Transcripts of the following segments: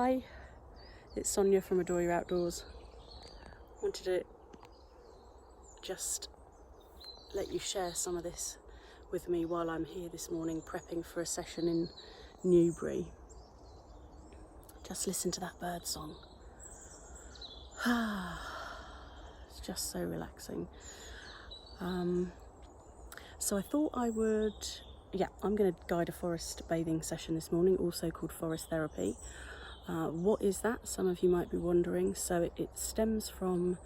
Hi, it's Sonia from Adore Your Outdoors. Wanted to just let you share some of this with me while I'm here this morning prepping for a session in Newbury. Just listen to that bird song. It's just so relaxing. So I thought I would, I'm going to guide a forest bathing session this morning, also called forest therapy. What is that? Some of you might be wondering. So it stems from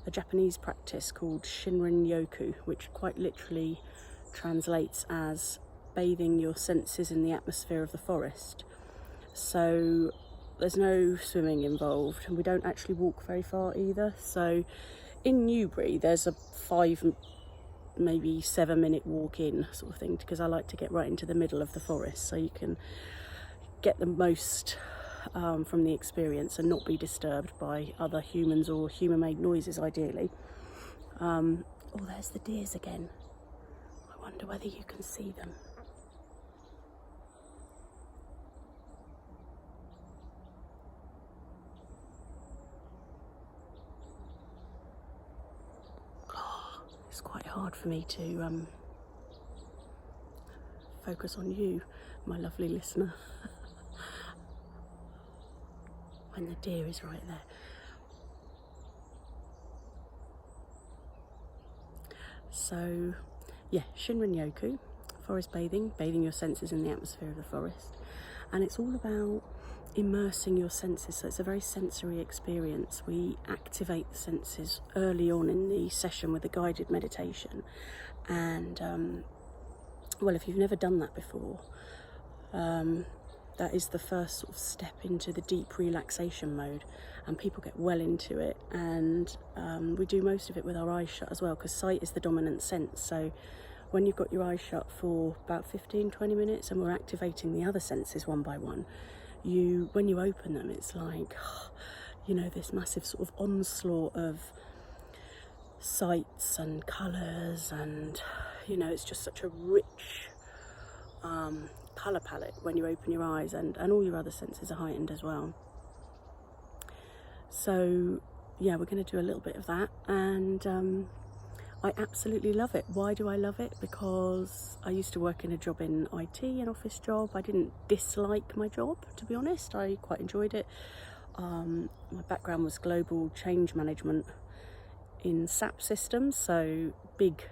a Japanese practice called Shinrin-Yoku, which quite literally translates as bathing your senses in the atmosphere of the forest. So there's no swimming involved, and we don't actually walk very far either. So in Newbury there's a 5 maybe 7 minute walk in sort of thing, because I like to get right into the middle of the forest so you can get the most from the experience and not be disturbed by other humans or human-made noises, ideally. Oh, there's the deers again. I wonder whether you can see them. Oh, it's quite hard for me to focus on you, my lovely listener, when the deer is right there. So, Shinrin-Yoku, forest bathing, bathing your senses in the atmosphere of the forest. And it's all about immersing your senses, so it's a very sensory experience. We activate the senses early on in the session with a guided meditation. And, if you've never done that before, that is the first sort of step into the deep relaxation mode, and people get well into it. And we do most of it with our eyes shut as well, because sight is the dominant sense. So when you've got your eyes shut for about 15-20 minutes and we're activating the other senses one by one, when you open them, it's like, this massive sort of onslaught of sights and colours, and it's just such a rich colour palette when you open your eyes, and all your other senses are heightened as well. So we're going to do a little bit of that, and I absolutely love it. Why do I love it? Because I used to work in a job in IT, an office job. I didn't dislike my job, to be honest. I quite enjoyed it. My background was global change management in SAP systems, so big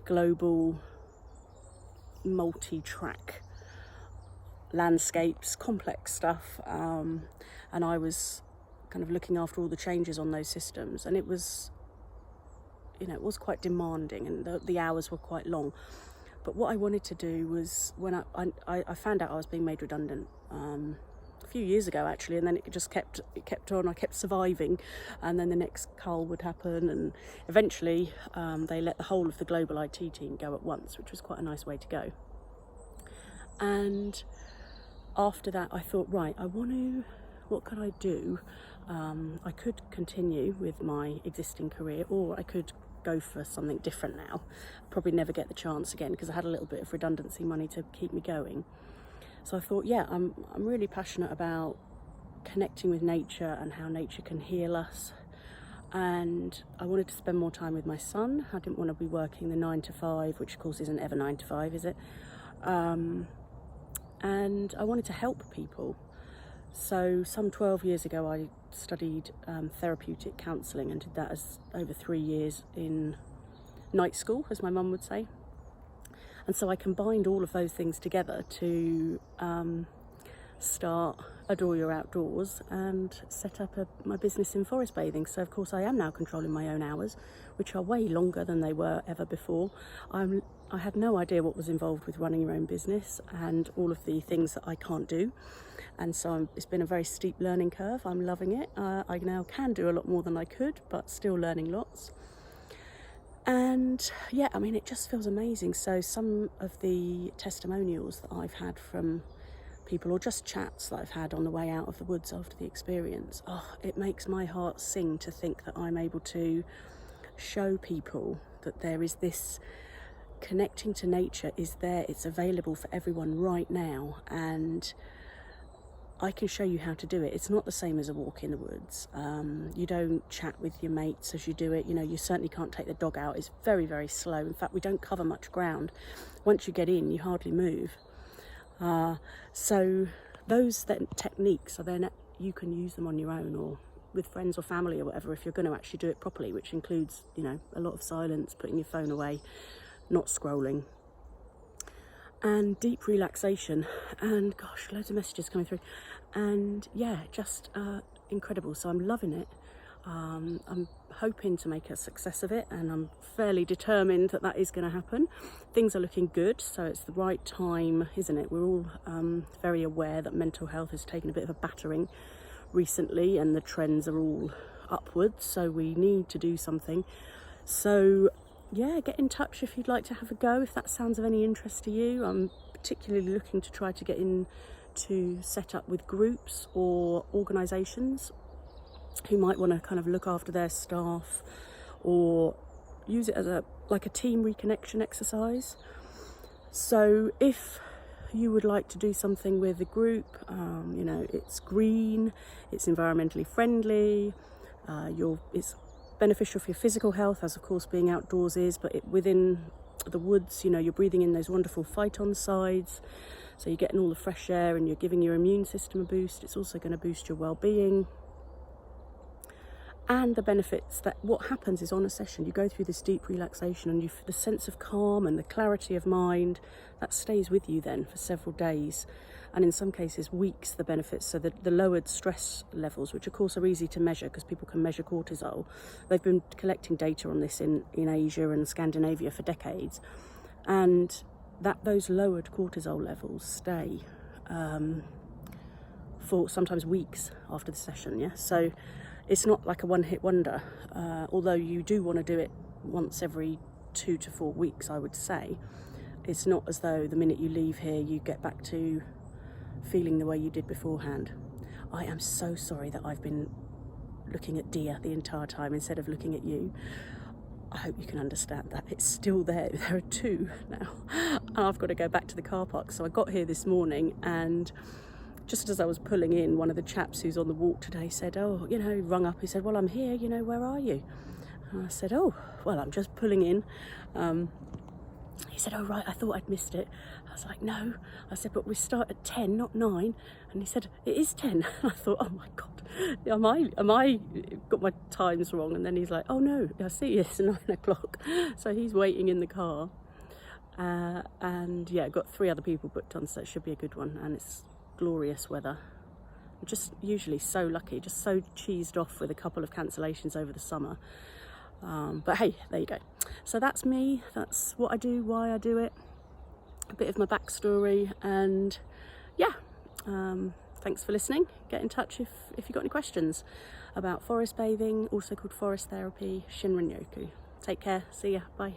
global multi-track landscapes, complex stuff, and I was kind of looking after all the changes on those systems, and it was quite demanding, and the hours were quite long. But what I wanted to do was, when I found out I was being made redundant a few years ago actually, and then it just kept on. I kept surviving, and then the next cull would happen, and eventually they let the whole of the global IT team go at once, which was quite a nice way to go. And after that I thought, right, what could I do? I could continue with my existing career, or I could go for something different now. Probably never get the chance again, because I had a little bit of redundancy money to keep me going. So I thought, I'm really passionate about connecting with nature and how nature can heal us. And I wanted to spend more time with my son. I didn't want to be working the 9 to 5, which of course isn't ever 9 to 5, is it? And I wanted to help people. So some 12 years ago I studied therapeutic counselling, and did that as over 3 years in night school, as my mum would say. And so I combined all of those things together to start Adore Your Outdoors and set up my business in forest bathing. So of course I am now controlling my own hours, which are way longer than they were ever before. I had no idea what was involved with running your own business and all of the things that I can't do. And so it's been a very steep learning curve. I'm loving it. I now can do a lot more than I could, but still learning lots. And it just feels amazing. So some of the testimonials that I've had from people, or just chats that I've had on the way out of the woods after the experience, it makes my heart sing to think that I'm able to show people that there is this connecting to nature is there. It's available for everyone right now, and I can show you how to do it. It's not the same as a walk in the woods. You don't chat with your mates as you do it. You know, you certainly can't take the dog out. It's very, very slow. In fact, we don't cover much ground. Once you get in, you hardly move. So those techniques are then, you can use them on your own or with friends or family or whatever, if you're going to actually do it properly, which includes, you know, a lot of silence, putting your phone away, not scrolling, and deep relaxation. And gosh, loads of messages coming through, and yeah, just incredible. So I'm loving it. I'm hoping to make a success of it, and I'm fairly determined that that is going to happen. Things are looking good, so it's the right time, isn't it? We're all very aware that mental health has taken a bit of a battering recently, and the trends are all upwards, so we need to do something. So yeah, get in touch if you'd like to have a go, if that sounds of any interest to you. I'm particularly looking to try to get in to set up with groups or organisations who might want to kind of look after their staff or use it as a team reconnection exercise. So if you would like to do something with a group, you know, it's green, it's environmentally friendly, it's beneficial for your physical health, as of course being outdoors is, but within the woods, you know, you're breathing in those wonderful phytoncides, so you're getting all the fresh air and you're giving your immune system a boost. It's also going to boost your well-being. And the benefits, that what happens is on a session you go through this deep relaxation, and the sense of calm and the clarity of mind that stays with you then for several days, and in some cases weeks, the benefits. So the lowered stress levels, which of course are easy to measure because people can measure cortisol. They've been collecting data on this in Asia and Scandinavia for decades, and those lowered cortisol levels stay for sometimes weeks after the session. Yeah, so it's not like a one-hit wonder, although you do want to do it once every 2 to 4 weeks, I would say. It's not as though the minute you leave here you get back to feeling the way you did beforehand. I am so sorry that I've been looking at deer the entire time instead of looking at you. I hope you can understand that. It's still there. There are 2 now. And I've got to go back to the car park. So I got here this morning, and just as I was pulling in, one of the chaps who's on the walk today said, oh, you know, rung up. He said, well, I'm here, you know, where are you? And I said, oh, well, I'm just pulling in. He said, oh, right, I thought I'd missed it. I was like, no. I said, but we start at 10, not 9. And he said, it is 10. And I thought, oh my God, am I got my times wrong? And then he's like, oh no, I see it's 9 o'clock. So he's waiting in the car. And yeah, got 3 other people booked on, so it should be a good one. And it's glorious weather. I'm just usually so lucky, just so cheesed off with a couple of cancellations over the summer. But hey, there you go. So that's me, that's what I do, why I do it, a bit of my backstory, and yeah, thanks for listening. Get in touch if you've got any questions about forest bathing, also called forest therapy, Shinrin-Yoku. Take care, see ya, bye.